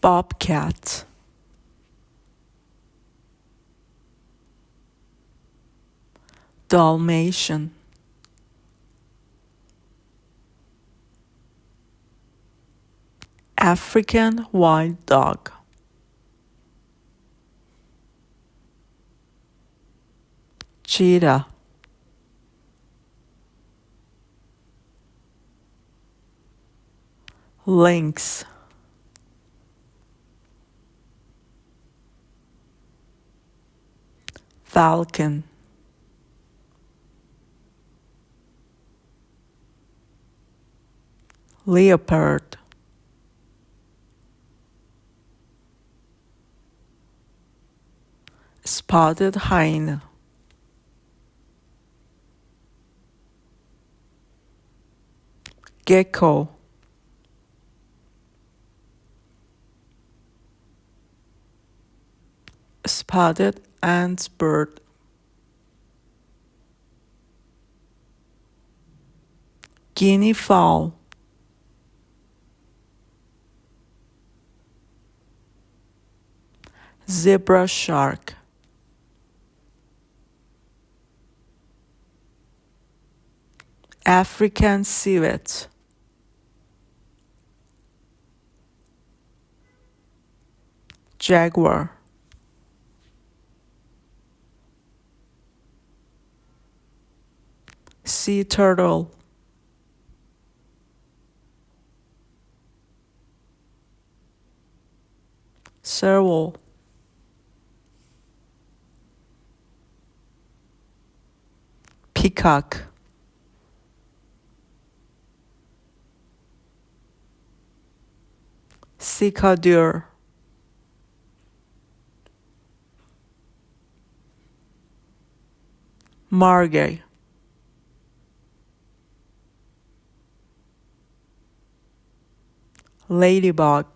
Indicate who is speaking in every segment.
Speaker 1: bobcat, Dalmatian, African wild dog, cheetah, lynx, falcon, leopard, spotted hyena, gecko, spotted antbird, guinea fowl, zebra shark, African civet, jaguar, sea turtle, serval, peacock, cicadure, margay, ladybug,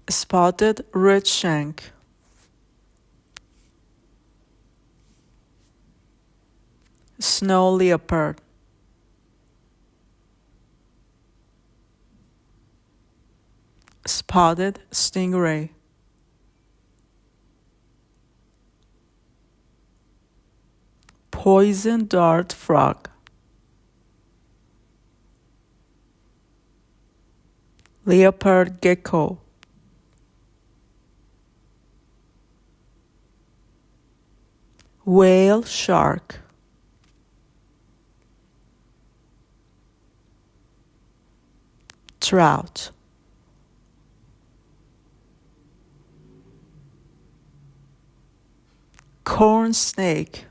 Speaker 1: spotted redshank, snow leopard, spotted stingray, poison dart frog, leopard gecko, whale shark, trout, corn snake,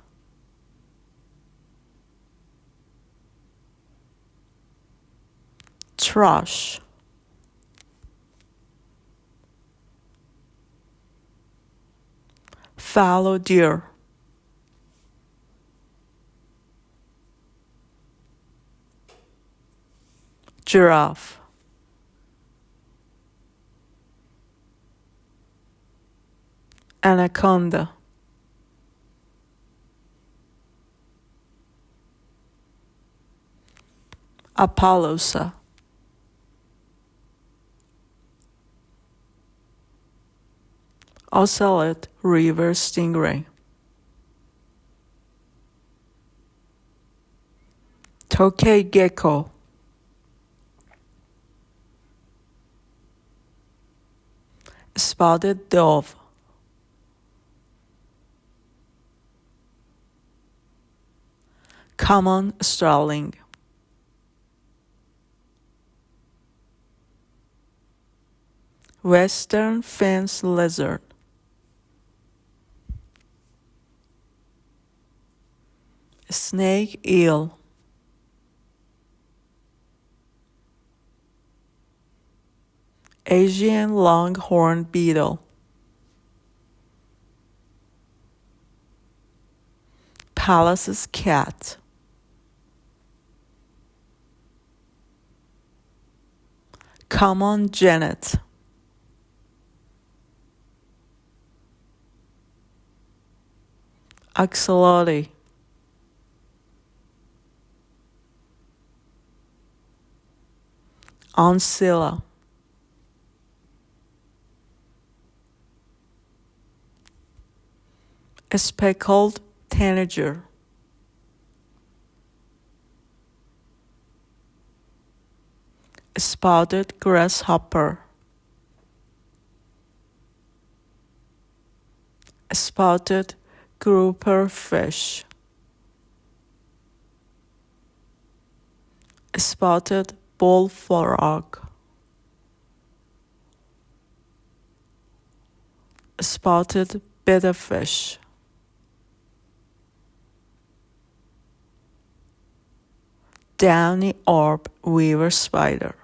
Speaker 1: thrush, fallow deer, giraffe, anaconda, apaloosa, ocelot river stingray, tokay gecko, spotted dove, common starling, western fence lizard, snake eel, Asian longhorn beetle, Pallas's cat, common genet, axolotl, Ancilla. Speckled tanager. Spotted grasshopper. Spotted grouper fish. Spotted bullfrog. Spotted bitterfish. Downy orb weaver spider.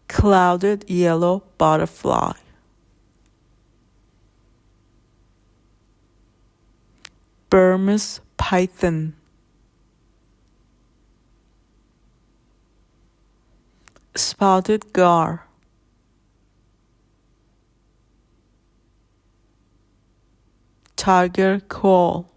Speaker 1: Clouded yellow butterfly. Burmese python. Spotted gar. Tiger quail.